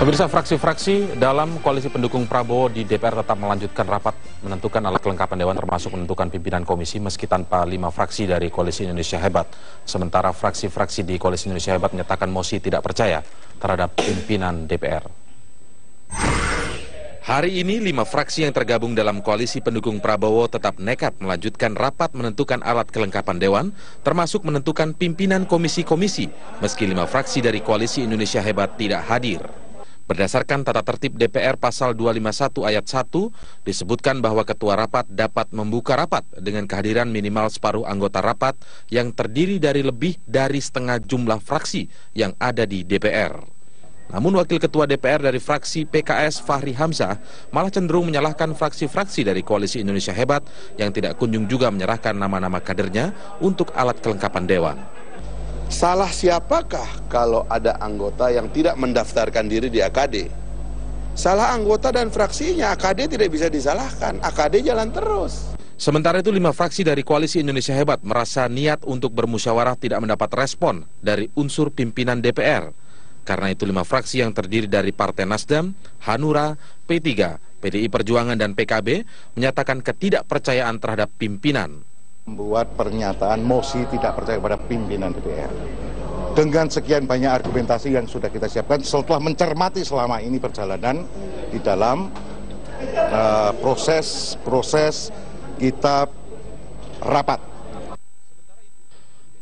Pemirsa, fraksi-fraksi dalam koalisi pendukung Prabowo di DPR tetap melanjutkan rapat menentukan alat kelengkapan Dewan termasuk menentukan pimpinan komisi meski tanpa 5 fraksi dari Koalisi Indonesia Hebat. Sementara fraksi-fraksi di Koalisi Indonesia Hebat menyatakan mosi tidak percaya terhadap pimpinan DPR. Hari ini 5 fraksi yang tergabung dalam koalisi pendukung Prabowo tetap nekat melanjutkan rapat menentukan alat kelengkapan Dewan, termasuk menentukan pimpinan komisi-komisi, meski 5 fraksi dari Koalisi Indonesia Hebat tidak hadir. Berdasarkan tata tertib DPR pasal 251 ayat 1, disebutkan bahwa ketua rapat dapat membuka rapat dengan kehadiran minimal separuh anggota rapat yang terdiri dari lebih dari setengah jumlah fraksi yang ada di DPR. Namun wakil ketua DPR dari fraksi PKS Fahri Hamzah malah cenderung menyalahkan fraksi-fraksi dari Koalisi Indonesia Hebat yang tidak kunjung juga menyerahkan nama-nama kadernya untuk alat kelengkapan Dewan. Salah siapakah kalau ada anggota yang tidak mendaftarkan diri di AKD? Salah anggota dan fraksinya, AKD tidak bisa disalahkan, AKD jalan terus. Sementara itu 5 fraksi dari Koalisi Indonesia Hebat merasa niat untuk bermusyawarah tidak mendapat respon dari unsur pimpinan DPR. Karena itu 5 fraksi yang terdiri dari Partai Nasdem, Hanura, P3, PDI Perjuangan dan PKB menyatakan ketidakpercayaan terhadap pimpinan. Membuat pernyataan mosi tidak percaya kepada pimpinan DPR. Dengan sekian banyak argumentasi yang sudah kita siapkan setelah mencermati selama ini perjalanan di dalam proses kita rapat.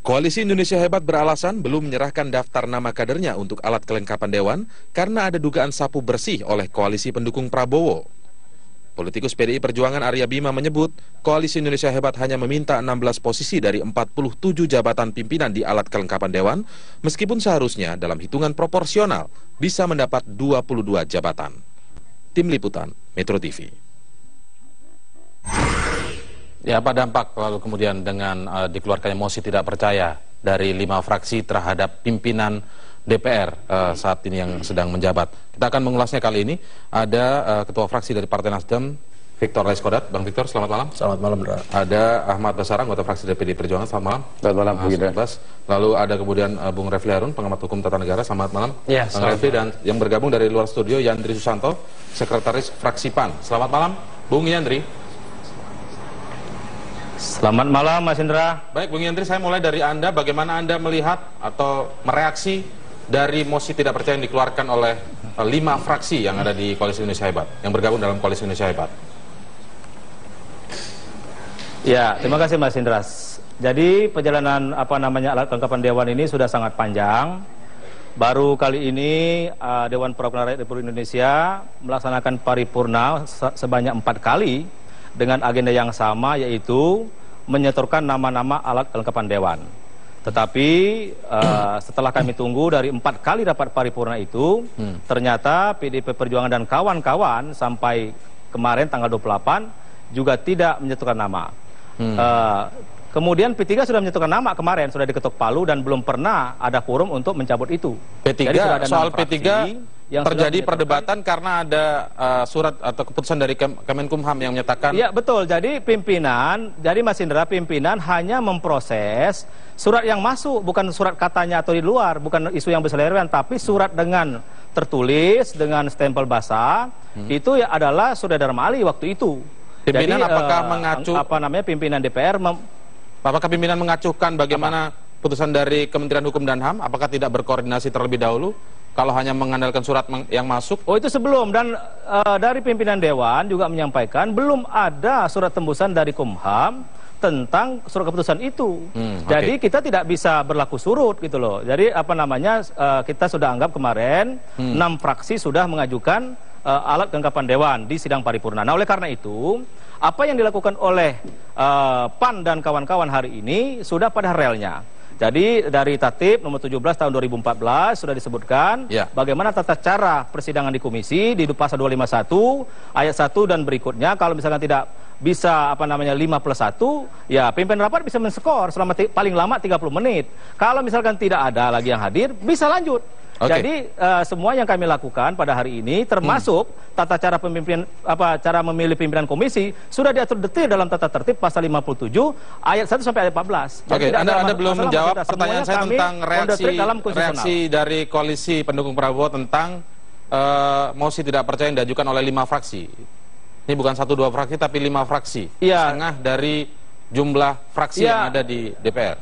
Koalisi Indonesia Hebat beralasan belum menyerahkan daftar nama kadernya untuk alat kelengkapan Dewan karena ada dugaan sapu bersih oleh koalisi pendukung Prabowo. Politikus PDI Perjuangan Arya Bima menyebut Koalisi Indonesia Hebat hanya meminta 16 posisi dari 47 jabatan pimpinan di alat kelengkapan Dewan, meskipun seharusnya dalam hitungan proporsional bisa mendapat 22 jabatan. Tim Liputan, Metro TV. Ya, apa dampak lalu kemudian dengan dikeluarkannya mosi tidak percaya dari 5 fraksi terhadap pimpinan DPR saat ini yang sedang menjabat? Kita akan mengulasnya kali ini. Ada Ketua Fraksi dari Partai Nasdem, Victor Laiskodat. Bang Victor, selamat malam. Selamat malam, Bro. Ada Ahmad Basara, anggota fraksi DPD Perjuangan. Selamat malam. Selamat malam, Bang. Lalu ada kemudian Bung Refli Harun, pengamat hukum tata negara. Selamat malam, ya, Bang Refli. Dan yang bergabung dari luar studio, Yandri Susanto, Sekretaris Fraksi PAN. Selamat malam, Bung Yandri. Selamat malam, Mas Indra. Baik, Bung Yandri, saya mulai dari Anda. Bagaimana Anda melihat atau mereaksi dari mosi tidak percaya yang dikeluarkan oleh 5 fraksi yang ada di Koalisi Indonesia Hebat, yang bergabung dalam Koalisi Indonesia Hebat? Ya, terima kasih Mas Indra. Jadi perjalanan alat kelengkapan Dewan ini sudah sangat panjang. Baru kali ini Dewan Perwakilan Rakyat Republik Indonesia melaksanakan paripurna sebanyak 4 kali dengan agenda yang sama, yaitu menyetorkan nama-nama alat kelengkapan Dewan. Tetapi setelah kami tunggu dari 4 kali rapat paripurna itu, ternyata PDIP Perjuangan dan kawan-kawan sampai kemarin tanggal 28 juga tidak menyetorkan nama. Kemudian P3 sudah menyetorkan nama kemarin, sudah diketok palu dan belum pernah ada forum untuk mencabut itu. P3, soal P3 yang terjadi perdebatan karena ada surat atau keputusan dari Kemenkumham yang menyatakan. Iya, betul. Jadi pimpinan, jadi Mas Indra, pimpinan hanya memproses surat yang masuk, bukan surat katanya atau di luar, bukan isu yang berseliweran, tapi surat dengan tertulis dengan stempel basah. Itu ya adalah surat Dharma Ali waktu itu. Pimpinan jadi, apakah mengacu pimpinan DPR apakah pimpinan mengacuhkan bagaimana putusan dari Kementerian Hukum dan HAM? Apakah tidak berkoordinasi terlebih dahulu? Kalau hanya mengandalkan surat yang masuk? Oh, itu sebelum. Dan dari pimpinan Dewan juga menyampaikan belum ada surat tembusan dari Kumham tentang surat keputusan itu. Jadi kita tidak bisa berlaku surut gitu loh. Jadi kita sudah anggap kemarin 6 fraksi sudah mengajukan alat kelengkapan Dewan di sidang paripurna. Nah, oleh karena itu, apa yang dilakukan oleh PAN dan kawan-kawan hari ini sudah pada relnya. Jadi dari Tatip nomor 17 tahun 2014 sudah disebutkan bagaimana tata cara persidangan di komisi di pasal 251 ayat 1 dan berikutnya. Kalau misalkan tidak bisa 5+1, ya pimpinan rapat bisa men-skor selama paling lama 30 menit. Kalau misalkan tidak ada lagi yang hadir, bisa lanjut. Jadi semua yang kami lakukan pada hari ini termasuk tata cara cara memilih pimpinan komisi sudah diatur detail dalam tata tertib pasal 57 ayat 1 sampai ayat 14. Oke, Anda belum menjawab pertanyaan saya tentang reaksi dari koalisi pendukung Prabowo tentang mosi tidak percaya yang diajukan oleh 5 fraksi. Ini bukan 1-2 fraksi tapi 5 fraksi. Iya. Setengah dari jumlah fraksi yang ada di DPR.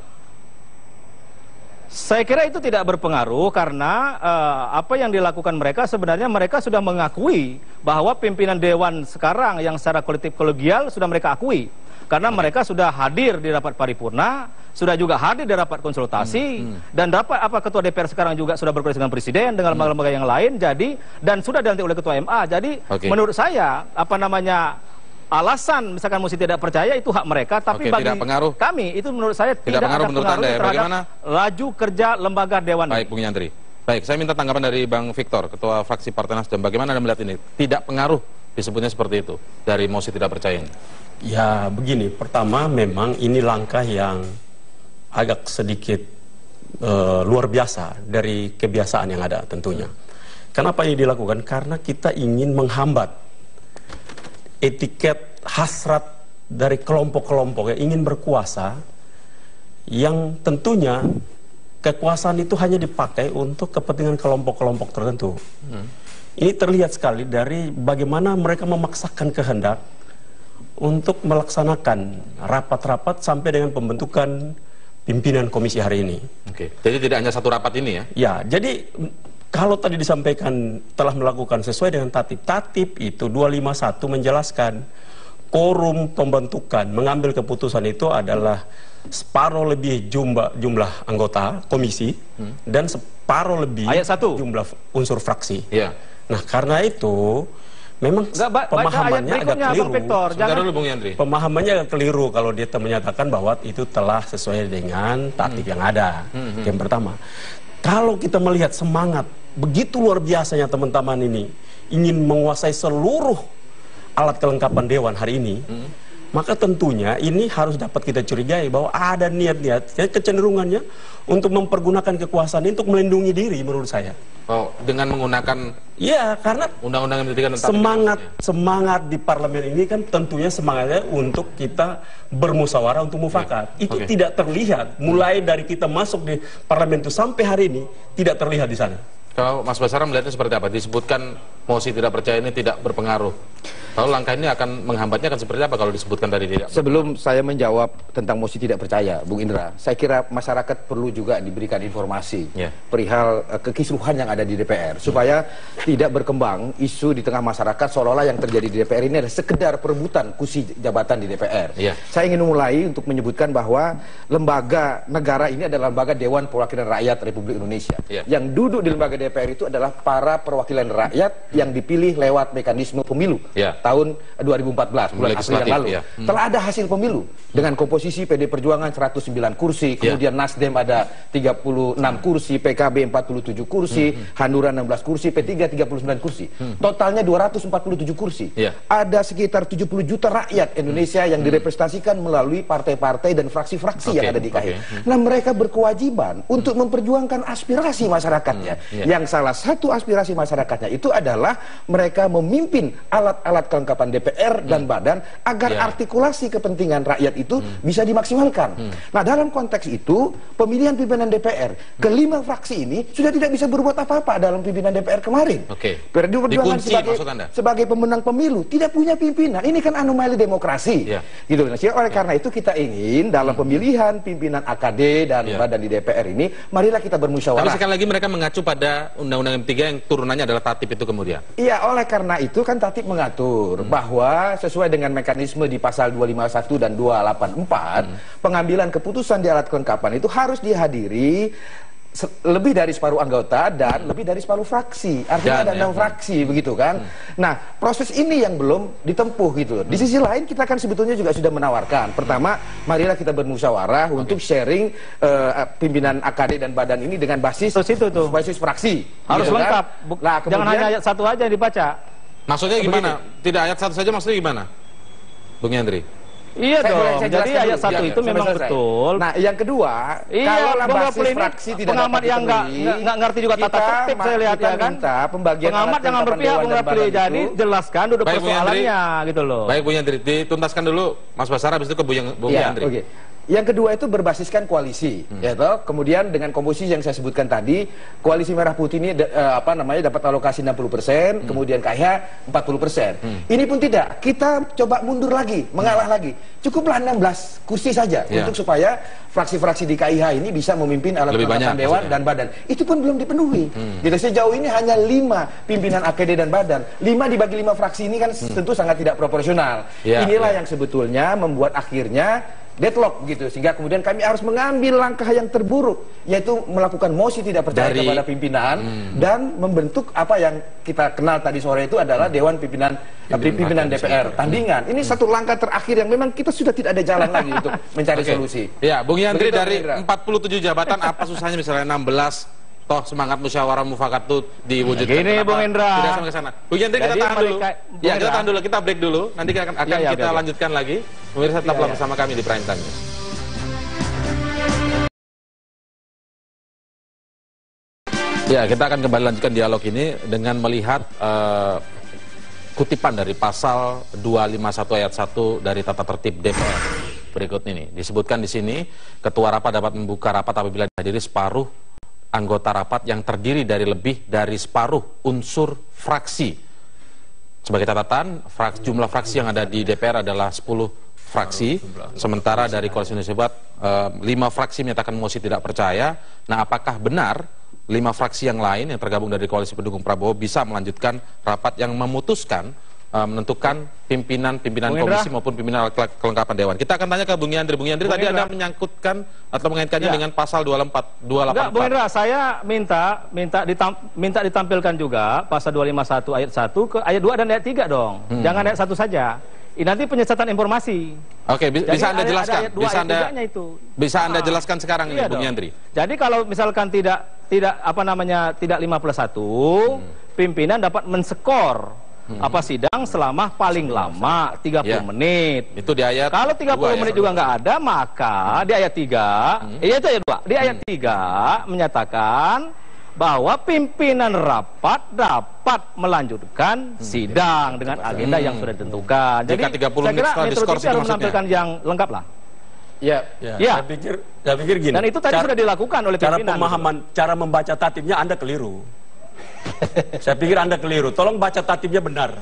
Saya kira itu tidak berpengaruh karena apa yang dilakukan mereka sebenarnya mereka sudah mengakui bahwa pimpinan dewan sekarang yang secara kolektif kolegial sudah mereka akui. Karena mereka sudah hadir di rapat paripurna, sudah juga hadir di rapat konsultasi, dan rapat ketua DPR sekarang juga sudah berkoordinasi dengan presiden, dengan lembaga-lembaga yang lain, jadi dan sudah dilantik oleh ketua MA. Jadi menurut saya alasan misalkan mosi tidak percaya itu hak mereka, tapi bagi kami itu menurut saya tidak ada pengaruh terhadap laju kerja lembaga dewan. Baik, Bung Yandri. Baik, saya minta tanggapan dari Bang Victor, Ketua Fraksi Partai Nasdem. Bagaimana Anda melihat ini? Tidak pengaruh disebutnya seperti itu dari mosi tidak percaya ini. Ya begini, pertama memang ini langkah yang agak sedikit luar biasa dari kebiasaan yang ada tentunya. Kenapa ini dilakukan? Karena kita ingin menghambat etiket hasrat dari kelompok-kelompok yang ingin berkuasa, yang tentunya kekuasaan itu hanya dipakai untuk kepentingan kelompok-kelompok tertentu. Ini terlihat sekali dari bagaimana mereka memaksakan kehendak untuk melaksanakan rapat-rapat sampai dengan pembentukan pimpinan komisi hari ini. Oke. Jadi tidak hanya satu rapat ini ya? Ya, jadi kalau tadi disampaikan telah melakukan sesuai dengan tatip. Tatip itu 251 menjelaskan quorum pembentukan mengambil keputusan itu adalah separuh lebih jumlah anggota komisi dan separuh lebih jumlah unsur fraksi. Ya. Nah, karena itu memang pemahamannya agak keliru. Pemahamannya agak keliru kalau dia menyatakan bahwa itu telah sesuai dengan tatip yang ada. Yang pertama, kalau kita melihat semangat begitu luar biasanya teman-teman ini ingin menguasai seluruh alat kelengkapan dewan hari ini, maka tentunya ini harus dapat kita curigai bahwa ada niat-niat, kecenderungannya untuk mempergunakan kekuasaan ini untuk melindungi diri menurut saya. Oh, dengan menggunakan karena undang-undang yang semangat di parlemen ini kan tentunya semangatnya untuk kita bermusyawarah untuk mufakat. Itu tidak terlihat mulai dari kita masuk di parlemen itu sampai hari ini tidak terlihat di sana. Kalau Mas Basara melihatnya seperti apa? Disebutkan mosi tidak percaya ini tidak berpengaruh. Lalu langkah ini akan menghambatnya akan seperti apa kalau disebutkan tadi tidak? Sebelum saya menjawab tentang mosi tidak percaya, Bung Indra, saya kira masyarakat perlu juga diberikan informasi perihal kekisruhan yang ada di DPR supaya tidak berkembang isu di tengah masyarakat seolah-olah yang terjadi di DPR ini adalah sekedar perebutan kursi jabatan di DPR. Saya ingin memulai untuk menyebutkan bahwa lembaga negara ini adalah lembaga Dewan Perwakilan Rakyat Republik Indonesia. Yang duduk di lembaga DPR itu adalah para perwakilan rakyat yang dipilih lewat mekanisme pemilu. Tahun 2014, bulan April yang lalu. Telah ada hasil pemilu dengan komposisi PD Perjuangan 109 kursi, kemudian Nasdem ada 36 kursi, PKB 47 kursi, Hanura 16 kursi, P3 39 kursi. Totalnya 247 kursi. Ada sekitar 70 juta rakyat Indonesia yang direpresentasikan melalui partai-partai dan fraksi-fraksi yang ada di KI. Nah, mereka berkewajiban untuk memperjuangkan aspirasi masyarakatnya. Yang salah satu aspirasi masyarakatnya itu adalah mereka memimpin alat-alat kelengkapan DPR dan badan agar artikulasi kepentingan rakyat itu bisa dimaksimalkan. Nah, dalam konteks itu pemilihan pimpinan DPR kelima fraksi ini sudah tidak bisa berbuat apa-apa dalam pimpinan DPR kemarin. PDI Perjuangan sebagai pemenang pemilu tidak punya pimpinan. Ini kan anomali demokrasi. Gitu. Nah, oleh karena itu kita ingin dalam pemilihan pimpinan AKD dan badan di DPR ini, marilah kita bermusyawarah. Tapi sekali lagi mereka mengacu pada Undang-Undang MP3 yang turunannya adalah tatip itu kemudian. Iya, oleh karena itu kan tatip mengatur bahwa sesuai dengan mekanisme di pasal 251 dan 284, pengambilan keputusan di alat kelengkapan itu harus dihadiri lebih dari separuh anggota dan lebih dari separuh fraksi. Artinya ada 6 fraksi begitu kan. Nah, proses ini yang belum ditempuh gitu. Di sisi lain kita kan sebetulnya juga sudah menawarkan. Pertama, marilah kita bermusyawarah untuk sharing pimpinan AKD dan badan ini dengan basis basis fraksi. Harus gitu lengkap. Kan? Nah, jangan hanya ayat 1 aja yang dibaca. Maksudnya gimana? Tidak ayat 1 saja maksudnya gimana? Bung Yandri. Iya dong, jadi ayat 1 itu memang betul. Nah, yang kedua, kalau basis fraksi tidak pengamat yang nggak ngerti juga tata tertib, saya lihat ya kan. Pengamat jangan berpihak, Bung Rapli. Jadi jelaskan duduk persoalannya gitu loh. Baik, Bung Yandri, dituntaskan dulu Mas Basara, habis itu ke Bung Yandri. Yang kedua itu berbasiskan koalisi, ya toh. Kemudian dengan komposisi yang saya sebutkan tadi, koalisi Merah Putih ini dapat alokasi 60%, kemudian KIH 40%. Ini pun tidak, kita coba mundur lagi, mengalah lagi. Cukuplah 16 kursi saja untuk supaya fraksi-fraksi di KIH ini bisa memimpin alat kelengkapan dewan dan badan. Itu pun belum dipenuhi. Jadi sejauh ini hanya 5 pimpinan AKD dan badan. 5 dibagi 5 fraksi ini kan tentu sangat tidak proporsional. Inilah yang sebetulnya membuat akhirnya deadlock gitu, sehingga kemudian kami harus mengambil langkah yang terburuk, yaitu melakukan mosi tidak percaya kepada pimpinan dan membentuk apa yang kita kenal tadi sore itu adalah Dewan Pimpinan DPR tandingan. Ini satu langkah terakhir yang memang kita sudah tidak ada jalan lagi untuk mencari solusi. Ya, Bung Yandri, dari 47 jabatan apa susahnya misalnya 16? Toh semangat musyawarah mufakat itu diwujudkan. Gini Bung Indra. Tidak sampai ke sana. Bung Yandri, kita tahan dulu. Ya, kita tahan dulu, kita break dulu. Nanti kita lanjutkan lagi. Pemirsa tetaplah bersama kami di Prime Time. Ya, kita akan kembali lanjutkan dialog ini dengan melihat kutipan dari pasal 251 ayat 1 dari tata tertib DPR. Berikut ini. Disebutkan di sini, ketua rapat dapat membuka rapat apabila dihadiri separuh anggota rapat yang terdiri dari lebih dari separuh unsur fraksi. Sebagai catatan, jumlah fraksi yang ada di DPR adalah 10 fraksi, sementara dari Koalisi Indonesia Sehat 5 fraksi menyatakan mosi tidak percaya. Nah, apakah benar 5 fraksi yang lain yang tergabung dari Koalisi Pendukung Prabowo bisa melanjutkan rapat yang memutuskan menentukan pimpinan komisi maupun pimpinan kelengkapan dewan? Kita akan tanya ke Bung Yandri. Bung Yandri, tadi Anda menyangkutkan atau mengaitkannya dengan pasal 284. Enggak, Bung Indra, saya minta ditampilkan juga pasal 251 ayat 1 ke ayat 2 dan ayat 3 dong. Jangan ayat 1 saja. Ini nanti penyesatan informasi. Oke, bisa Anda jelaskan? Bisa Anda jelaskan sekarang ini, Bung Yandri? Jadi kalau misalkan tidak 5+1, pimpinan dapat menskor sidang selama paling lama 30 menit. Itu di ayat. Kalau 30 menit juga nggak ada, maka di ayat 3, itu ayat 2. Di ayat 3 menyatakan bahwa pimpinan rapat dapat melanjutkan sidang dengan agenda yang sudah ditentukan. Jadi saya kira Metro TV harus menampilkan yang lengkap lah. Ya. Saya pikir gini. Dan itu tadi sudah dilakukan oleh pimpinan. Cara membaca tatibnya Anda keliru. Saya pikir Anda keliru. Tolong baca tatibnya benar.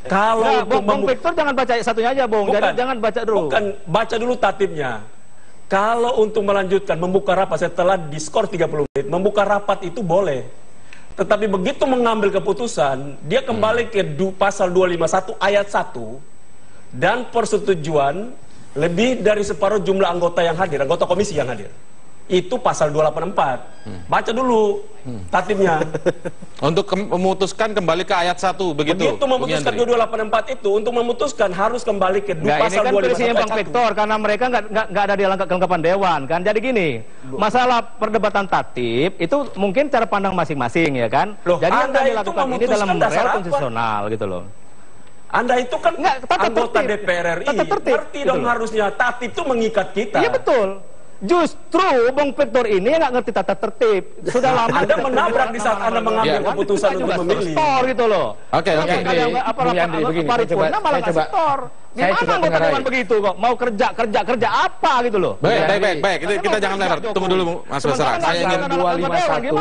Kalau Bung Victor jangan baca satunya aja, Bung. Jadi jangan baca dulu. Bukan, baca dulu tatibnya. Kalau untuk melanjutkan membuka rapat setelah diskor 30 menit, membuka rapat itu boleh. Tetapi begitu mengambil keputusan, dia kembali ke pasal 251 ayat 1 dan persetujuan lebih dari separuh jumlah anggota yang hadir, anggota komisi yang hadir. Itu pasal 284. Baca dulu tatibnya. Untuk memutuskan kembali ke ayat 1 begitu. Begitu memutuskan 284 itu, untuk memutuskan harus kembali ke pasal 251 ayat 1. Ini kan prinsipnya Bang Victor, karena mereka nggak ada di kelengkapan dewan kan. Jadi gini, masalah perdebatan tatib itu mungkin cara pandang masing-masing ya kan. Loh, jadi yang dilakukan ini dalam rel konstitusional gitu loh. Anda itu kan anggota DPR RI, ngerti dong harusnya tatib itu mengikat kita. Iya betul. Justru Bang Victor ini nggak ngerti tata tertib. Sudah lama Anda menabrak di saat Anda mengambil keputusan untuk memilih. Store gitu loh. Oke. Paripurna malah ngasih store. Gimana anggota dewan begitu kok? Mau kerja apa gitu loh? Baik. Kita jangan lempar. Tunggu dulu, Mas Basara. Saya ingin 251 itu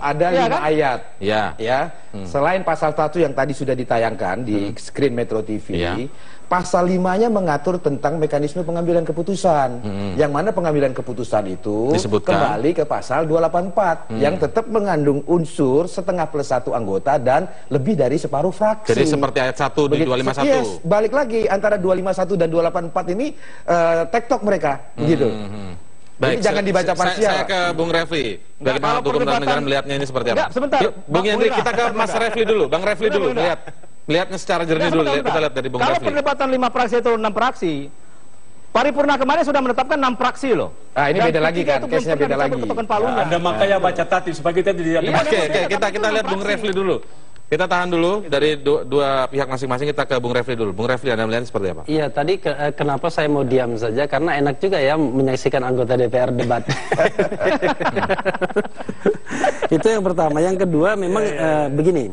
ada 5 ayat. Ya. Selain pasal 1 yang tadi sudah ditayangkan di screen Metro TV, pasal 5-nya mengatur tentang mekanisme pengambilan keputusan. Yang mana pengambilan keputusan itu kembali ke pasal 284 yang tetap mengandung unsur setengah plus 1 anggota dan lebih dari separuh fraksi. Jadi seperti ayat 1 di 251. Yes, balik lagi antara 251 dan 284 ini tektok mereka begitu. Baik, jadi jangan dibaca parsial. Saya ke Bung Refli. Bagaimana hukum tata negara melihatnya ini seperti apa? Enggak, sebentar. Bung Yandri, kita ke Mas Refli dulu. Bang Refli dulu melihatnya secara jernih dulu. Kita lihat dari Bung Refli. Kalau perdebatan 5 fraksi itu 6 fraksi, paripurna kemarin sudah menetapkan 6 fraksi loh. Ini beda lagi kan, case-nya beda lagi. Anda makanya baca tatib supaya kita tidak. Oke, kita lihat Bung Refli dulu. Kita tahan dulu dari dua pihak masing-masing, kita ke Bung Refli dulu. Bung Refli, Anda melihat seperti apa? Iya, tadi kenapa saya mau diam saja, karena enak juga ya menyaksikan anggota DPR debat. Itu yang pertama. Yang kedua memang begini,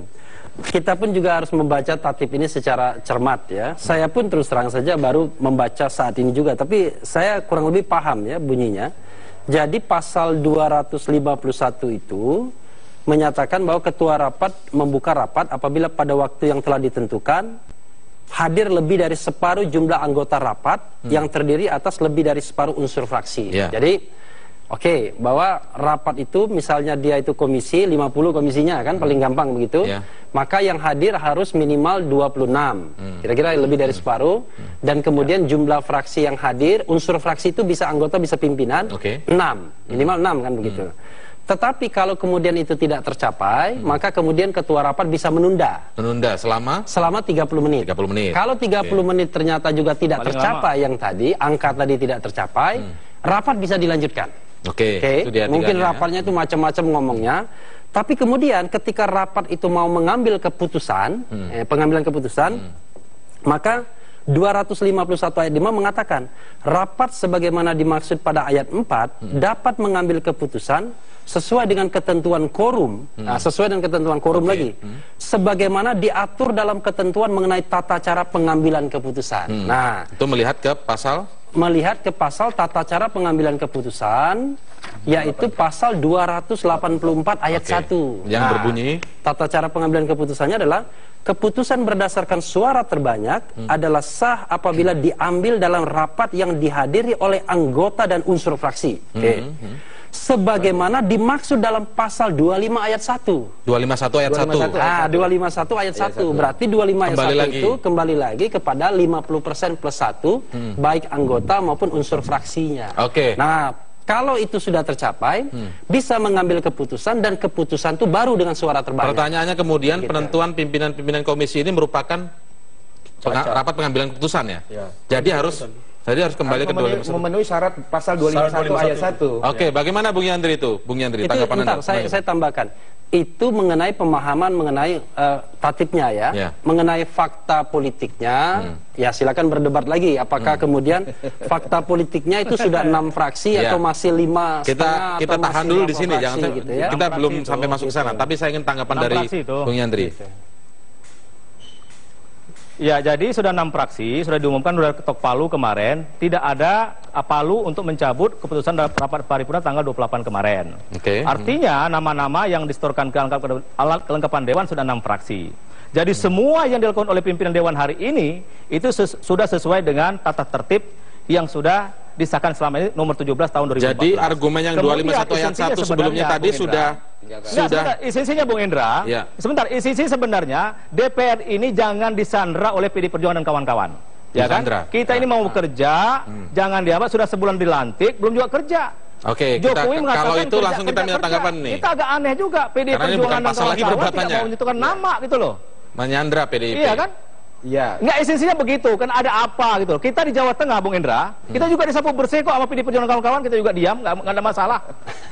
kita pun juga harus membaca tatip ini secara cermat ya. Saya pun terus terang saja baru membaca saat ini juga, tapi saya kurang lebih paham ya bunyinya. Jadi pasal 251 itu menyatakan bahwa ketua rapat membuka rapat apabila pada waktu yang telah ditentukan hadir lebih dari separuh jumlah anggota rapat yang terdiri atas lebih dari separuh unsur fraksi. Jadi oke, bahwa rapat itu misalnya dia itu komisi 50 komisinya kan paling gampang begitu. Maka yang hadir harus minimal 26. Kira-kira lebih dari separuh dan kemudian jumlah fraksi yang hadir, unsur fraksi itu bisa anggota bisa pimpinan 6. Minimal 6 kan begitu. Tetapi kalau kemudian itu tidak tercapai, maka kemudian ketua rapat bisa menunda. Menunda selama 30 menit. 30 menit. Kalau 30 menit ternyata juga tidak tercapai yang tadi, angka tadi tidak tercapai, rapat bisa dilanjutkan. Oke, itu dia mungkin rapatnya itu macam-macam ngomongnya. Tapi kemudian ketika rapat itu mau mengambil keputusan, pengambilan keputusan, maka 251 ayat 5 mengatakan rapat sebagaimana dimaksud pada ayat 4 dapat mengambil keputusan sesuai dengan ketentuan quorum, sesuai dengan ketentuan quorum lagi, sebagaimana diatur dalam ketentuan mengenai tata cara pengambilan keputusan. Nah, itu melihat ke pasal tata cara pengambilan keputusan, yaitu pasal 284 ayat 1. Yang berbunyi, tata cara pengambilan keputusannya adalah keputusan berdasarkan suara terbanyak adalah sah apabila diambil dalam rapat yang dihadiri oleh anggota dan unsur fraksi. Sebagaimana dimaksud dalam pasal 25 ayat 1. 251 ayat 1. 251 ayat 1. Berarti 25 ayat 1 itu kembali lagi kepada 50% plus 1, baik anggota maupun unsur fraksinya. Nah, kalau itu sudah tercapai, bisa mengambil keputusan dan keputusan itu baru dengan suara terbanyak. Pertanyaannya kemudian penentuan pimpinan-pimpinan komisi ini merupakan rapat pengambilan keputusan ya? Jadi harus kembali ke 251. Memenuhi syarat pasal 251 ayat 1. Oke, bagaimana Bung Yandri itu? Bung Yandri, tanggapan Anda. Saya tambahkan. Itu mengenai pemahaman mengenai tatipnya ya, mengenai fakta politiknya, ya silakan berdebat lagi apakah kemudian fakta politiknya itu sudah 6 fraksi atau masih 5 setengah. Kita tahan dulu di sini, jangan gitu ya. Kita belum sampai masuk ke sana, tapi saya ingin tanggapan dari Bung Yandri. Ya, jadi sudah 6 fraksi, sudah diumumkan sudah ketok palu kemarin, tidak ada palu untuk mencabut keputusan rapat paripurna tanggal 28 kemarin. Artinya nama-nama yang distorkan ke alat kelengkapan dewan sudah 6 fraksi. Jadi semua yang dilakukan oleh pimpinan dewan hari ini itu sudah sesuai dengan tata tertib yang sudah disahkan selama ini nomor 17 tahun 2014. Jadi argumen yang 251 ayat 1 sebelumnya tadi sudah esensinya Bung Indra. Sebentar, esensi sebenarnya DPR ini jangan disandra oleh PD Perjuangan dan kawan-kawan. Ya kan? Kita ini mau bekerja, jangan dianggap sudah sebulan dilantik belum juga kerja. Jokowi kalau itu langsung kita minta tanggapan nih. Kita agak aneh juga PD Perjuangan dan kawan-kawan tidak mau menentukan nama gitu loh. Menyandra PDIP. Iya kan? Iya. Nggak, esensinya begitu, kan ada apa gitu. Kita di Jawa Tengah, Bung Indra, kita juga disapu bersih kok sama PD Perjuangan kawan-kawan, kita juga diam, nggak ada masalah.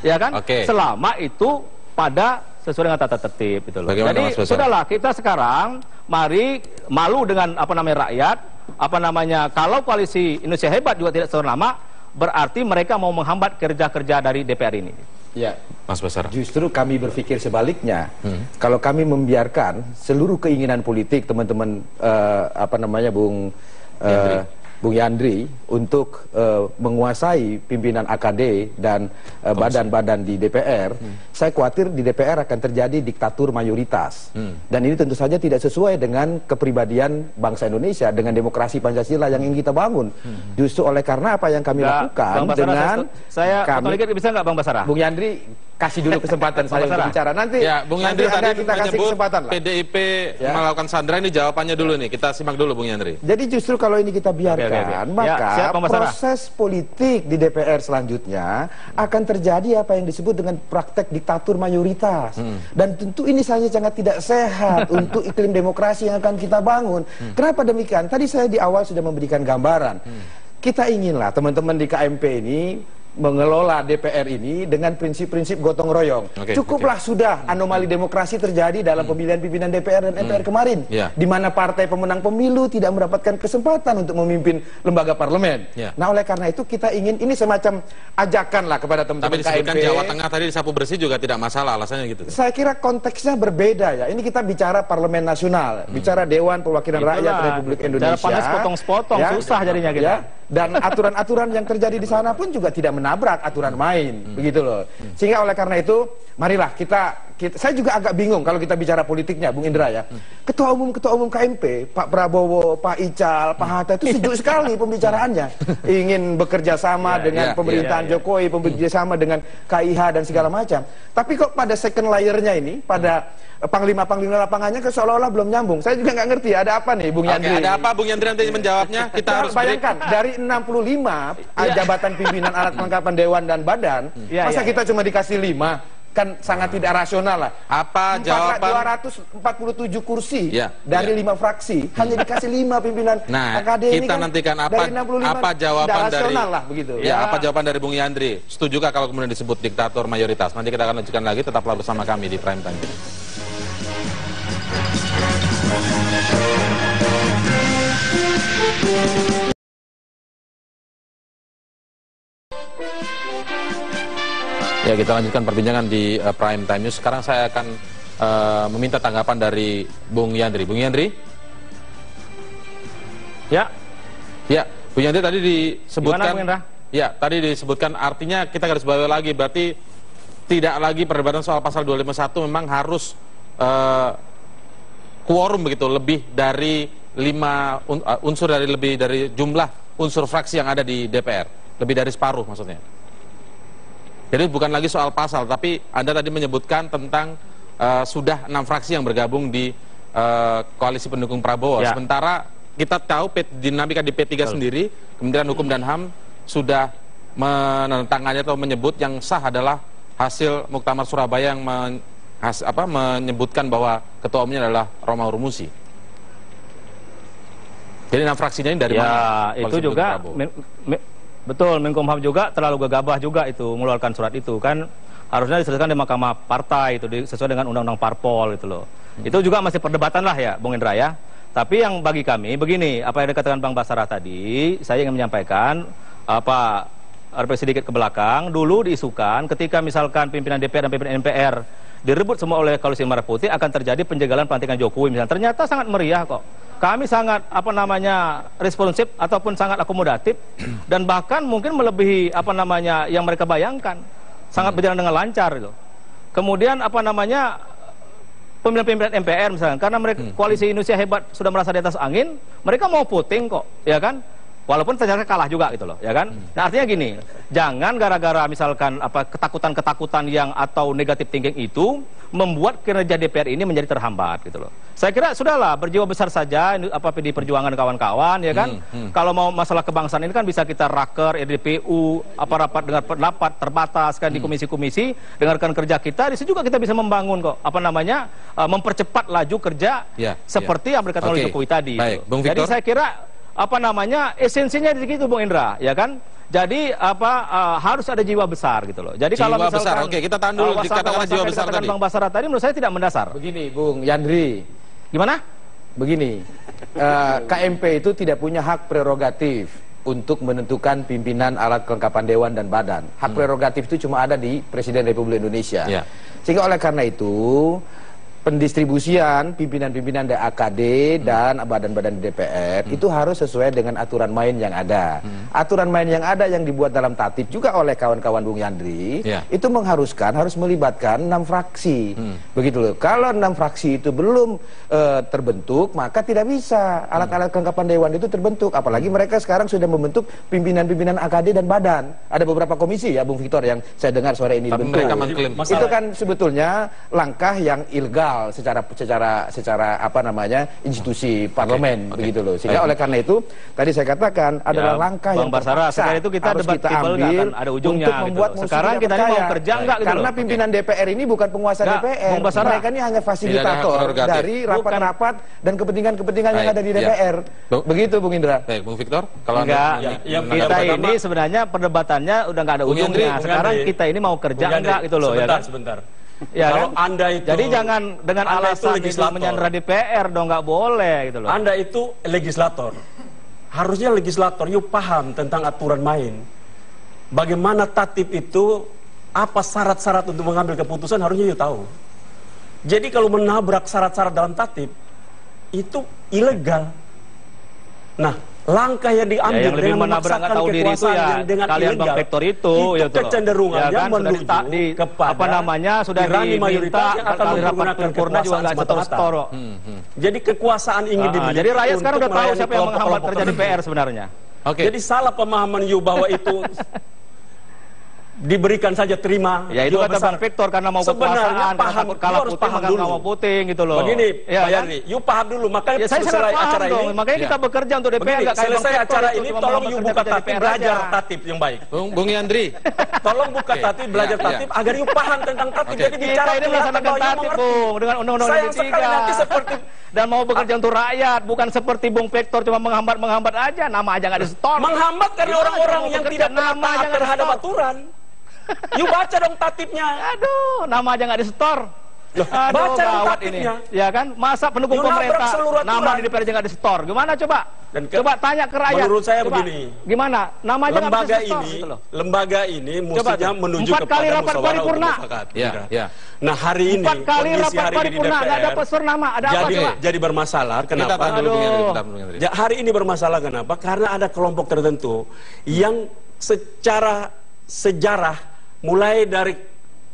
Ya kan? Selama itu pada sesuai dengan tata tertib gitu loh. Jadi sudahlah, kita sekarang mari malu dengan rakyat, kalau koalisi Indonesia Hebat juga tidak lama, berarti mereka mau menghambat kerja-kerja dari DPR ini. Ya, Mas Basara. Justru kami berpikir sebaliknya. Kalau kami membiarkan seluruh keinginan politik teman-teman Bung Yandri untuk menguasai pimpinan AKD dan badan-badan di DPR, saya khawatir di DPR akan terjadi diktatur mayoritas. Dan ini tentu saja tidak sesuai dengan kepribadian bangsa Indonesia, dengan demokrasi Pancasila yang ingin kita bangun. Justru oleh karena apa yang kami lakukan dengan bisa nggak Bang Basara? Bung Yandri, kasih dulu kesempatan saya untuk bicara. Nanti Bung Yandri tadi kita kasih kesempatan lah. PDIP melakukan sandra, ini jawabannya dulu nih. Kita simak dulu Bung Yandri. Jadi justru kalau ini kita biarkan, maka proses politik di DPR selanjutnya akan terjadi apa yang disebut dengan praktek diktatur mayoritas. Dan tentu ini sangat tidak sehat untuk iklim demokrasi yang akan kita bangun. Kenapa demikian? Tadi saya di awal sudah memberikan gambaran. Kita inginlah teman-teman di KMP ini mengelola DPR ini dengan prinsip-prinsip gotong royong. Cukuplah sudah anomali demokrasi terjadi dalam pemilihan pimpinan DPR dan MPR kemarin, di mana partai pemenang pemilu tidak mendapatkan kesempatan untuk memimpin lembaga parlemen. Nah, oleh karena itu kita ingin ini semacam ajakan lah kepada teman-teman KMP. Tapi disebutkan Jawa Tengah tadi disapu bersih juga tidak masalah, alasannya gitu. Saya kira konteksnya berbeda ya. Ini kita bicara parlemen nasional, bicara Dewan Perwakilan Rakyat Republik Indonesia. Cara sepotong-sepotong susah jadinya kita. Dan aturan-aturan yang terjadi di sana pun juga tidak menabrak aturan main, begitu loh. Sehingga oleh karena itu, marilah kita saya juga agak bingung kalau kita bicara politiknya, Bung Indra ya. Ketua umum KMP, Pak Prabowo, Pak Ical, Pak Hatta itu sejuk sekali pembicaraannya. Ingin bekerja sama dengan pemerintahan Jokowi, bekerja sama dengan KIH dan segala macam. Tapi kok pada second layer-nya ini, pada panglima-panglima lapangannya seolah-olah belum nyambung. Saya juga nggak ngerti ada apa nih, Bung Yandri. Ada apa Bung Yandri nanti menjawabnya? Kita harus bayangkan dari 65 jabatan pimpinan alat kelengkapan Dewan dan Badan, masa kita cuma dikasih 5? Kan sangat tidak rasional lah. Apa jawaban? 247 kursi dari 5 fraksi hanya dikasih 5 pimpinan AKD ini. Kita kan nantikan apa jawaban dari lah, begitu. Apa jawaban dari Bung Yandri? Setujukah kalau kemudian disebut diktator mayoritas? Nanti kita akan lanjutkan lagi, tetaplah bersama kami di Prime Time. Ya, kita lanjutkan perbincangan di Prime Time News. Sekarang saya akan meminta tanggapan dari Bung Yandri. Bung Yandri? Ya. Ya, Bung Yandri tadi disebutkan. Gimana, Bung Indra? Ya, tadi disebutkan artinya kita garis bawahi lagi, berarti tidak lagi perdebatan soal pasal 251, memang harus quorum begitu, lebih dari 5 unsur dari lebih dari jumlah unsur fraksi yang ada di DPR, lebih dari separuh maksudnya. Jadi bukan lagi soal pasal, tapi Anda tadi menyebutkan tentang sudah 6 fraksi yang bergabung di koalisi pendukung Prabowo. Sementara kita tahu dinamika di P3 sendiri, Kementerian Hukum dan HAM sudah menandatangannya atau menyebut yang sah adalah hasil Muktamar Surabaya yang menyebutkan bahwa ketua umumnya adalah Romahur Muzi. Jadi 6 fraksinya ini dari mana? Ya, itu juga betul, Menkumham juga terlalu gegabah juga itu mengeluarkan surat itu kan, harusnya diselesaikan di Mahkamah Partai itu sesuai dengan Undang-Undang Parpol gitu loh. Itu juga masih perdebatan lah ya, Bung Indra ya. Tapi yang bagi kami begini, apa yang dikatakan Bang Basara tadi, saya ingin menyampaikan refleksi sedikit ke belakang. Dulu diisukan ketika misalkan pimpinan DPR dan pimpinan MPR direbut semua oleh Koalisi Merah Putih akan terjadi penjagalan pelantikan Jokowi misalnya. Ternyata sangat meriah kok. Kami sangat responsif ataupun sangat akomodatif dan bahkan mungkin melebihi yang mereka bayangkan. Sangat berjalan dengan lancar itu. Kemudian pimpinan-pimpinan MPR misalnya, karena mereka koalisi Indonesia Hebat sudah merasa di atas angin, mereka mau voting kok, ya kan? Walaupun ternyata kalah juga gitu loh, ya kan? Nah, artinya gini, jangan gara-gara misalkan ketakutan-ketakutan yang atau negatif thinking itu membuat kinerja DPR ini menjadi terhambat gitu loh. Saya kira sudahlah, berjiwa besar saja PD Perjuangan kawan-kawan, ya kan? Kalau mau masalah kebangsaan ini kan bisa kita raker, RDPU, rapat dengan pendapat terbatas kan di komisi-komisi, dengarkan kerja kita, di situ juga kita bisa membangun kok mempercepat laju kerja seperti yang berkata oleh Jokowi tadi. Baik, gitu. Jadi saya kira esensinya di situ Bung Indra, ya kan? Jadi harus ada jiwa besar gitu loh. Jadi kalau misalkan besar, oke, kita tahan dulu dikatakan jiwa besar tadi. Bang Basara tadi menurut saya tidak mendasar. Begini, Bung Yandri. Gimana? Begini, KMP itu tidak punya hak prerogatif untuk menentukan pimpinan alat kelengkapan Dewan dan Badan. Hak prerogatif itu cuma ada di Presiden Republik Indonesia. Sehingga oleh karena itu pendistribusian pimpinan-pimpinan AKD dan badan-badan DPR itu harus sesuai dengan aturan main yang ada. Aturan main yang ada yang dibuat dalam tatip juga oleh kawan-kawan Bung Yandri itu mengharuskan harus melibatkan 6 fraksi. Begitu loh. Kalau 6 fraksi itu belum terbentuk, maka tidak bisa alat-alat kelengkapan Dewan itu terbentuk. Apalagi mereka sekarang sudah membentuk pimpinan-pimpinan AKD dan Badan. Ada beberapa komisi ya Bung Victor yang saya dengar sore ini dibentuk. Mereka mengklaim itu kan sebetulnya langkah yang ilegal formal secara apa namanya institusi parlemen begitu loh. Sehingga oleh karena itu tadi saya katakan adalah langkah yang Basara, sekarang itu kita harus kita debatable ambil ada ujungnya, untuk membuat gitu. Sekarang kita ini mau kerja enggak gitu karena pimpinan DPR ini bukan penguasa DPR. Mereka ini hanya fasilitator dari rapat-rapat dan kepentingan-kepentingan yang ada di DPR. Begitu Bung Indra. Baik, Bung Victor, kalau kita ini sebenarnya perdebatannya udah nggak ada ujungnya. Sekarang kita ini mau kerja enggak gitu loh, ya kan? Sebentar. Ya kalau kan? Anda itu, jadi jangan dengan alasan itu menyandera DPR dong, nggak boleh gitu loh. Anda itu legislator, harusnya legislator yuk paham tentang aturan main. Bagaimana tatip itu, apa syarat-syarat untuk mengambil keputusan harusnya yuk tahu. Jadi kalau menabrak syarat-syarat dalam tatip itu ilegal. Nah, langkah yang diambil dengan memaksakan kekuasaan dengan kalian ilegal, Bang Victor itu kecenderungannya menuju kepada apa namanya sudah diminta kali rapat paripurna juga nggak setor. Jadi kekuasaan ingin dimiliki. Jadi rakyat sekarang udah tahu siapa yang menghambat kerja DPR sebenarnya. Jadi salah pemahaman you bahwa itu diberikan saja terima. Ya itu kata Bang Victor karena mau kekuasaan, paham, kalah Putin maka nggak mau Putin gitu loh. Begini, Pak Yandri, you paham dulu. Makanya saya selesai acara dong. ini, Makanya kita bekerja untuk DPR. Begini, selesai acara ini, tolong you buka tatip, belajar tatip yang baik. Bung Yandri, tolong buka tatip, belajar tatip agar you paham tentang tatip. Jadi bicara ini melaksanakan tatip, Bung, dengan undang-undang Sayang sekali nanti seperti dan mau bekerja untuk rakyat, bukan seperti Bung Victor cuma menghambat aja, nama aja nggak di-store. Menghambat karena orang-orang yang tidak taat terhadap aturan. You baca dong tatipnya. Aduh, nama aja nggak di-store. Aduh, baca dong gawat tatipnya. Ini. Ya kan, masa pendukung pemerintah nama di DPR aja nggak di-store. Gimana coba? Dan coba tanya ke rakyat. Menurut saya coba, begini. Gimana? Nama aja lembaga ini mestinya menuju kepada musyawarah untuk mufakat. Ya. Nah, hari ini 4 kali rapat paripurna nggak dapat sur nama. Ada apa coba? Jadi bermasalah. Kenapa? Hari ini bermasalah kenapa? Karena ada kelompok tertentu yang secara sejarah mulai dari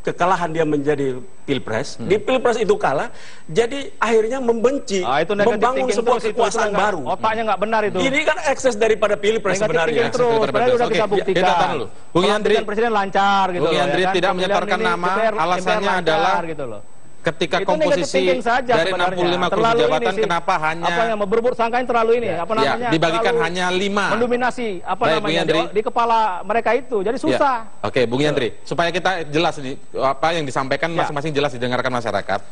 kekalahan dia menjadi pilpres, di pilpres itu kalah, jadi akhirnya membenci, membangun sebuah kekuasaan baru. Otaknya nggak benar itu. Ini kan ekses daripada pilpres sebenarnya. Terus, sudah bisa buktikan. Kita dulu. Bung Yandri, presiden lancar gitu. Bung Yandri tidak menyetorkan nama, alasannya adalah gitu loh. Ketika komposisi dari 65 kursi jabatan kenapa hanya apa yang berburu sangkain terlalu ini apa namanya dibagikan hanya 5 mendominasi apa namanya di kepala mereka itu jadi susah. Oke, Bung Yandri, supaya kita jelas nih apa yang disampaikan masing-masing jelas didengarkan masyarakat.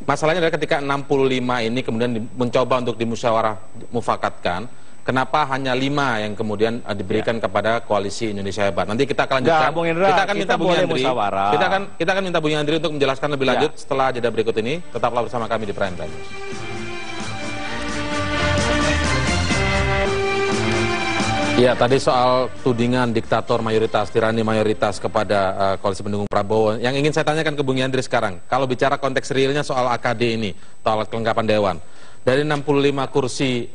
Masalahnya adalah ketika 65 ini kemudian mencoba untuk dimusyawarah mufakatkan, kenapa hanya 5 yang kemudian diberikan kepada Koalisi Indonesia Hebat? Nanti kita akan lanjutkan. Kita akan minta Bung Yandri. Kita akan minta Bung Yandri untuk menjelaskan lebih lanjut setelah jeda berikut ini. Tetaplah bersama kami di Prime Time. Ya, tadi soal tudingan diktator mayoritas, tirani mayoritas kepada Koalisi Pendukung Prabowo. Yang ingin saya tanyakan ke Bung Yandri sekarang, kalau bicara konteks realnya soal AKD ini, atau alat kelengkapan Dewan, dari 65 kursi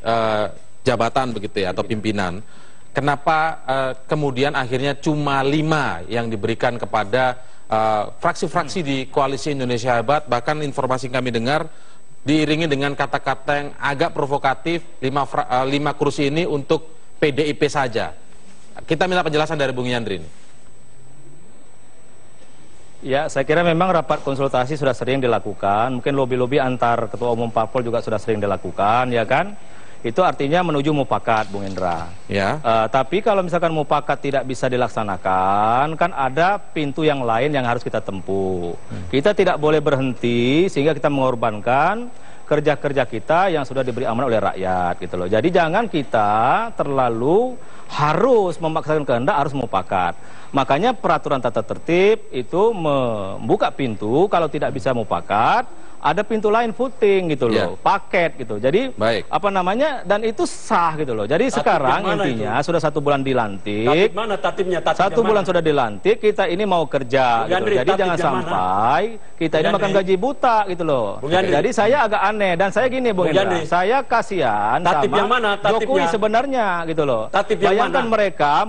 jabatan begitu ya atau pimpinan, kenapa kemudian akhirnya cuma 5 yang diberikan kepada fraksi-fraksi di Koalisi Indonesia Hebat? Bahkan informasi yang kami dengar diiringi dengan kata-kata yang agak provokatif, 5 kursi ini untuk PDIP saja. Kita minta penjelasan dari Bung Yandri ini. Ya, saya kira memang rapat konsultasi sudah sering dilakukan, mungkin lobby-lobby antar ketua umum parpol juga sudah sering dilakukan, ya kan? Itu artinya menuju mufakat, Bung Indra. Ya. Tapi kalau misalkan mufakat tidak bisa dilaksanakan, kan ada pintu yang lain yang harus kita tempuh. Kita tidak boleh berhenti sehingga kita mengorbankan kerja-kerja kita yang sudah diberi amanah oleh rakyat gitu loh. Jadi jangan kita terlalu harus memaksakan kehendak harus mufakat. Makanya peraturan tata tertib itu membuka pintu kalau tidak bisa mufakat, ada pintu lain footing gitu loh, paket gitu. Jadi apa namanya dan itu sah gitu loh. Jadi sekarang intinya itu? Sudah 1 bulan dilantik. Tatip mana tatipnya? 1 bulan sudah dilantik, kita ini mau kerja gitu. Jadi jangan sampai kita ini makan gaji buta gitu loh. Jadi saya agak aneh aneh. Dan saya gini, Bung Indra, saya kasihan tatip sama yang mana? Jokowi sebenarnya gitu loh. Tatip yang bayangkan mana? mereka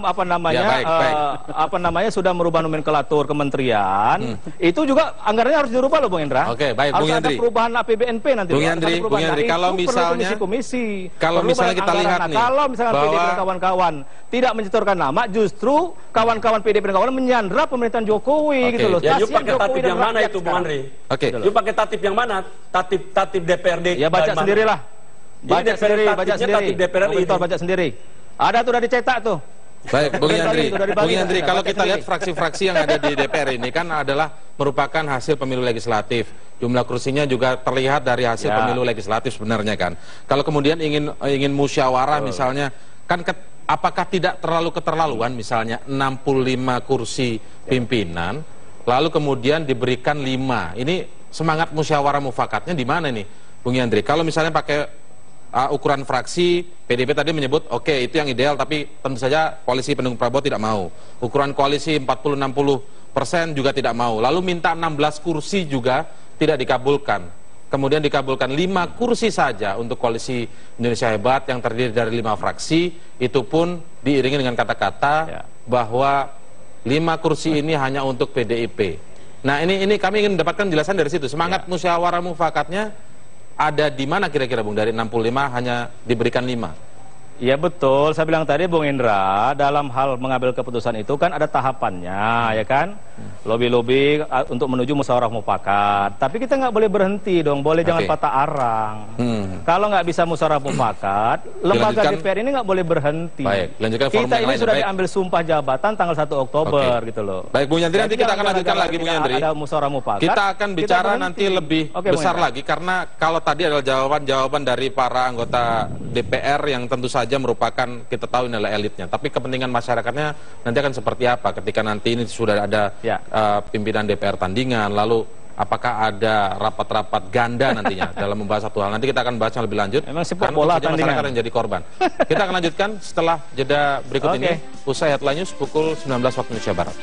apa namanya sudah merubah nomenklatur kementerian. Itu juga anggarannya harus dirubah loh, Bung Indra. Oke, baik, harus Bung ada Yandri. perubahan APBNP nanti. Bung Yandri, kalau misalnya kita lihat nih, kalau misalnya PDIP dan kawan-kawan tidak mencetorkan nama, justru kawan-kawan PDIP dan kawan menyandra pemerintahan Jokowi gitu loh. Ya, yuk pakai tatip yang mana itu, Bung Andri? Oke. Yuk pakai tatip yang mana? Tatip DPRD. Ya baca sendirilah. Baca sendiri, baca sendiri. Baca sendiri. Ada tuh udah dicetak tuh. Baik, Bung Yandri, kalau kita lihat fraksi-fraksi yang ada di DPR ini kan adalah merupakan hasil pemilu legislatif. Jumlah kursinya juga terlihat dari hasil pemilu legislatif sebenarnya kan. Kalau kemudian ingin musyawarah misalnya, kan apakah tidak terlalu keterlaluan misalnya 65 kursi pimpinan, lalu kemudian diberikan 5. Ini semangat musyawarah mufakatnya di mana nih, Bung Yandri? Kalau misalnya pakai ukuran fraksi, PDIP tadi menyebut oke, itu yang ideal, tapi tentu saja koalisi pendukung Prabowo tidak mau. Ukuran koalisi 40-60% juga tidak mau. Lalu minta 16 kursi juga tidak dikabulkan. Kemudian dikabulkan 5 kursi saja untuk koalisi Indonesia Hebat yang terdiri dari 5 fraksi, itu pun diiringi dengan kata-kata bahwa 5 kursi ini hanya untuk PDIP. Nah ini kami ingin mendapatkan jelasan dari situ. Semangat musyawarah mufakatnya ada di mana kira-kira, Bung? Dari 65 hanya diberikan 5. Iya betul, saya bilang tadi, Bung Indra, dalam hal mengambil keputusan itu kan ada tahapannya, ya kan? Lobi-lobi untuk menuju musyawarah mufakat. Tapi kita nggak boleh berhenti dong, jangan patah arang. Kalau nggak bisa musyawarah mufakat, lembaga DPR ini nggak boleh berhenti. Baik, lanjutkan kita ini sudah diambil sumpah jabatan tanggal 1 Oktober gitu loh. Baik, Bung Yandri, nanti kita akan lanjutkan lagi, Bung Yandri. Ada musyawarah mufakat. Kita akan bicara nanti lebih besar lagi, karena kalau tadi adalah jawaban-jawaban dari para anggota DPR yang tentu saja merupakan, kita tahu ini adalah elitnya, tapi kepentingan masyarakatnya nanti akan seperti apa ketika nanti ini sudah ada pimpinan DPR tandingan, lalu apakah ada rapat-rapat ganda nantinya dalam membahas satu hal. Nanti kita akan bahas yang lebih lanjut. Memang sepak bola masyarakat yang jadi korban. Kita akan lanjutkan setelah jeda berikut ini, usai Headline News pukul 19 waktu Indonesia Barat.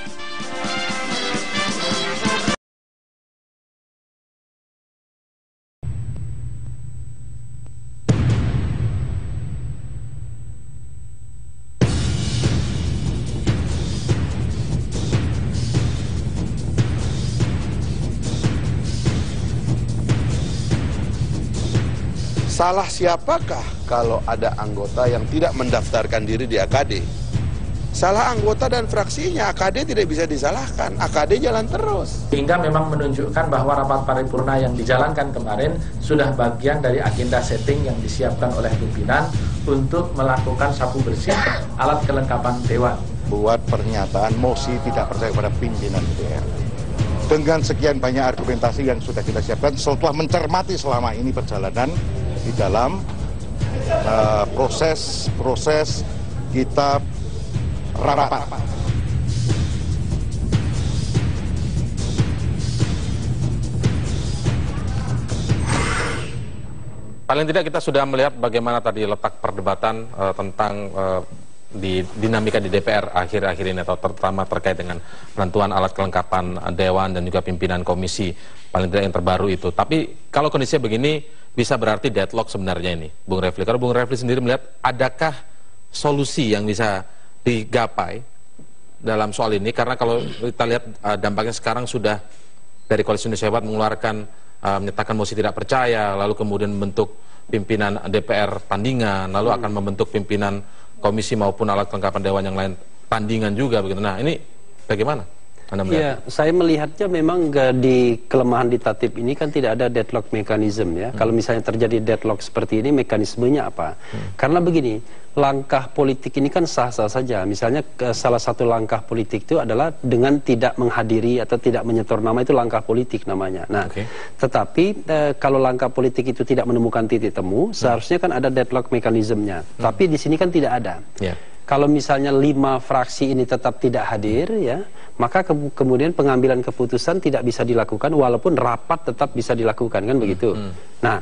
Salah siapakah kalau ada anggota yang tidak mendaftarkan diri di AKD? Salah anggota dan fraksinya, AKD tidak bisa disalahkan, AKD jalan terus. Hingga memang menunjukkan bahwa rapat paripurna yang dijalankan kemarin sudah bagian dari agenda setting yang disiapkan oleh pimpinan untuk melakukan sapu bersih alat kelengkapan Dewan. Buat pernyataan mosi tidak percaya pada pimpinan DPR. Dengan sekian banyak argumentasi yang sudah kita siapkan, setelah mencermati selama ini perjalanan di dalam proses kita rapat. Paling tidak kita sudah melihat bagaimana tadi letak perdebatan tentang di dinamika di DPR akhir-akhir ini, atau terutama terkait dengan penentuan alat kelengkapan Dewan dan juga pimpinan komisi, paling tidak yang terbaru itu. Tapi kalau kondisinya begini, bisa berarti deadlock sebenarnya ini, Bung Refli. Kalau Bung Refli sendiri melihat, adakah solusi yang bisa digapai dalam soal ini? Karena kalau kita lihat dampaknya sekarang sudah dari Koalisi Indonesia Hebat mengeluarkan menyatakan mosi tidak percaya, lalu kemudian membentuk pimpinan DPR tandingan, lalu akan membentuk pimpinan komisi maupun alat kelengkapan Dewan yang lain tandingan juga begitu. Nah, ini bagaimana Anda melihat? Ya, saya melihatnya memang di kelemahan di tatip ini kan tidak ada deadlock mechanism ya. Kalau misalnya terjadi deadlock seperti ini, mekanismenya apa? Karena begini, langkah politik ini kan sah-sah saja. Misalnya salah satu langkah politik itu adalah dengan tidak menghadiri atau tidak menyetor nama, itu langkah politik namanya. Nah, tetapi kalau langkah politik itu tidak menemukan titik temu, seharusnya kan ada deadlock mekanismenya. Tapi di sini kan tidak ada. Kalau misalnya 5 fraksi ini tetap tidak hadir, ya, maka kemudian pengambilan keputusan tidak bisa dilakukan, walaupun rapat tetap bisa dilakukan, kan begitu. Nah,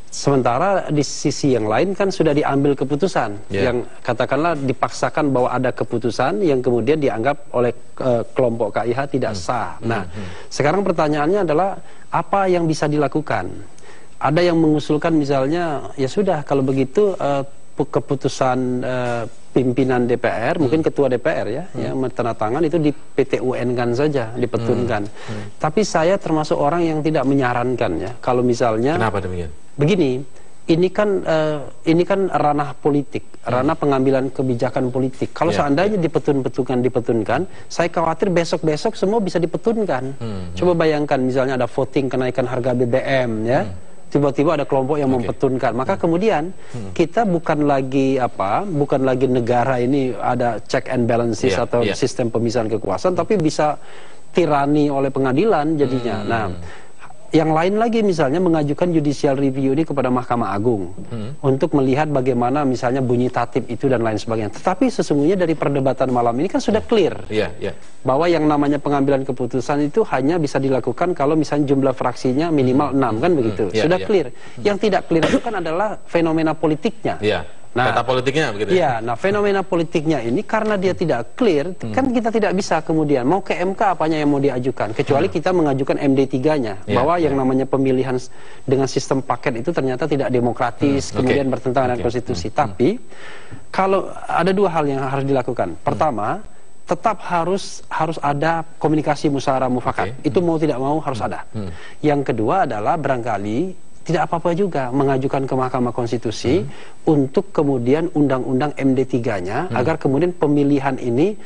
sementara di sisi yang lain kan sudah diambil keputusan yang katakanlah dipaksakan bahwa ada keputusan yang kemudian dianggap oleh kelompok KIH tidak sah. Nah, sekarang pertanyaannya adalah apa yang bisa dilakukan? ada yang mengusulkan misalnya, ya sudah kalau begitu keputusan pimpinan DPR, mungkin ketua DPR ya, yang menandatangan itu di PT-UN-kan saja, dipetunkan. Tapi saya termasuk orang yang tidak menyarankan ya, kalau misalnya. Kenapa demikian? Begini, ini kan ranah politik, ranah pengambilan kebijakan politik. Kalau seandainya dipetunkan, saya khawatir besok-besok semua bisa dipetunkan. Coba bayangkan misalnya ada voting kenaikan harga BBM ya. Tiba-tiba ada kelompok yang mempetunkan, maka kemudian kita bukan lagi negara ini ada check and balances atau sistem pemisahan kekuasaan, tapi bisa tirani oleh pengadilan jadinya. Nah, yang lain lagi misalnya mengajukan judicial review ini kepada Mahkamah Agung untuk melihat bagaimana misalnya bunyi tatib itu dan lain sebagainya. Tetapi sesungguhnya dari perdebatan malam ini kan sudah clear bahwa yang namanya pengambilan keputusan itu hanya bisa dilakukan kalau misalnya jumlah fraksinya minimal 6 kan begitu. Sudah clear. Yang tidak clear itu kan adalah fenomena politiknya. Nah, kata politiknya begitu ya. Nah, fenomena politiknya ini karena dia tidak clear, kan kita tidak bisa kemudian mau ke MK apanya yang mau diajukan, kecuali kita mengajukan MD3-nya, bahwa yang namanya pemilihan dengan sistem paket itu ternyata tidak demokratis, kemudian bertentangan dengan konstitusi. Tapi kalau ada dua hal yang harus dilakukan. Pertama, tetap harus ada komunikasi musyawarah mufakat. Itu mau tidak mau harus ada. Yang kedua adalah barangkali tidak apa-apa juga mengajukan ke Mahkamah Konstitusi untuk kemudian undang-undang MD3-nya agar kemudian pemilihan ini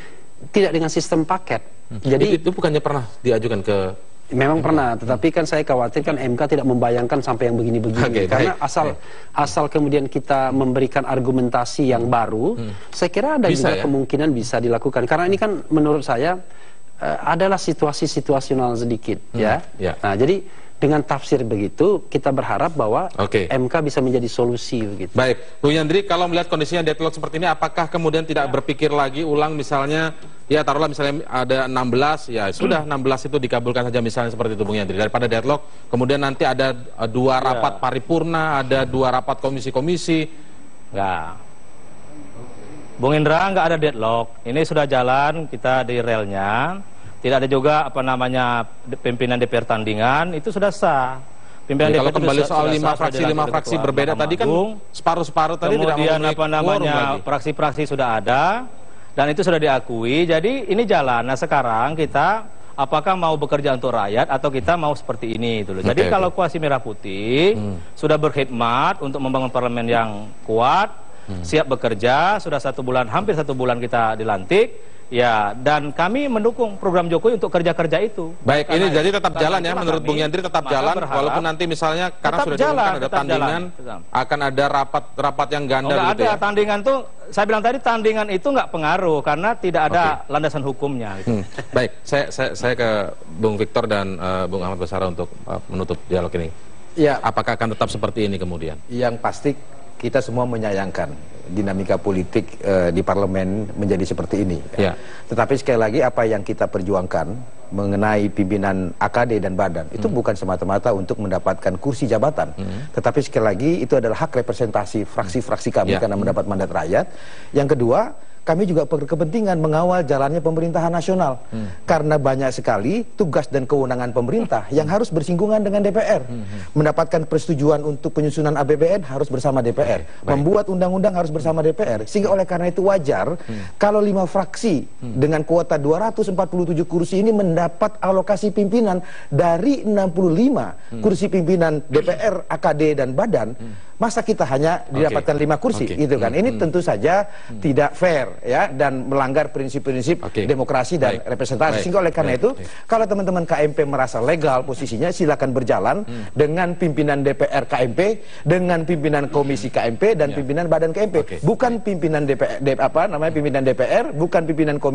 tidak dengan sistem paket. Jadi itu bukannya pernah diajukan ke. Memang pernah, tetapi kan saya khawatirkan MK tidak membayangkan sampai yang begini-begini. Karena asal kemudian kita memberikan argumentasi yang baru, saya kira ada juga kemungkinan bisa dilakukan. Karena ini kan menurut saya adalah situasi situasional sedikit, ya. Nah, jadi dengan tafsir begitu, kita berharap bahwa MK bisa menjadi solusi begitu. Baik, Bung Yandri, kalau melihat kondisinya deadlock seperti ini, apakah kemudian tidak berpikir lagi ulang misalnya, ya taruhlah misalnya ada 16, ya sudah 16 itu dikabulkan saja misalnya seperti itu Bung Yandri. Daripada deadlock, kemudian nanti ada 2 rapat paripurna, ada 2 rapat komisi-komisi. Enggak. Bung Indra, nggak ada deadlock. Ini sudah jalan, kita di relnya. Tidak ada juga pimpinan DPR tandingan, itu sudah sah. Pimpinan DPR kalau kembali soal 5 fraksi berbeda tadi kan separuh-separuh tadi tidak memenuhi fraksi-fraksi sudah ada dan itu sudah diakui. Jadi ini jalan. Nah, sekarang kita apakah mau bekerja untuk rakyat atau kita mau seperti ini gitu loh. Jadi kalau koalisi merah putih sudah berkhidmat untuk membangun parlemen yang kuat, siap bekerja, sudah hampir 1 bulan kita dilantik. Ya, dan kami mendukung program Jokowi untuk kerja-kerja itu. Baik, ini jadi tetap jalan ya, menurut Bung Yandri tetap jalan, walaupun nanti misalnya karena sudah diumumkan ada tandingan, akan ada rapat yang ganda gitu ya. Tandingan tuh, saya bilang tadi tandingan itu nggak pengaruh karena tidak ada landasan hukumnya. Gitu. Baik, saya ke Bung Victor dan Bung Ahmad Basara untuk menutup dialog ini. Ya, apakah akan tetap seperti ini kemudian? Yang pasti kita semua menyayangkan dinamika politik di parlemen menjadi seperti ini. Tetapi sekali lagi apa yang kita perjuangkan mengenai pimpinan AKD dan Badan itu bukan semata-mata untuk mendapatkan kursi jabatan. Tetapi sekali lagi itu adalah hak representasi fraksi-fraksi kami karena mendapat mandat rakyat. Yang kedua, kami juga berkepentingan mengawal jalannya pemerintahan nasional. Karena banyak sekali tugas dan kewenangan pemerintah yang harus bersinggungan dengan DPR. Mendapatkan persetujuan untuk penyusunan APBN harus bersama DPR. Membuat undang-undang harus bersama DPR. Sehingga oleh karena itu wajar kalau 5 fraksi dengan kuota 247 kursi ini mendapat alokasi pimpinan dari 65 kursi pimpinan DPR, AKD, dan Badan. Masa kita hanya didapatkan 5 kursi gitu kan. Ini tentu saja tidak fair ya dan melanggar prinsip-prinsip demokrasi dan representasi. Sehingga oleh karena itu kalau teman-teman KMP merasa legal posisinya, silakan berjalan dengan pimpinan DPR KMP, dengan pimpinan komisi KMP dan pimpinan Badan KMP. Bukan pimpinan DPR pimpinan DPR, bukan pimpinan komisi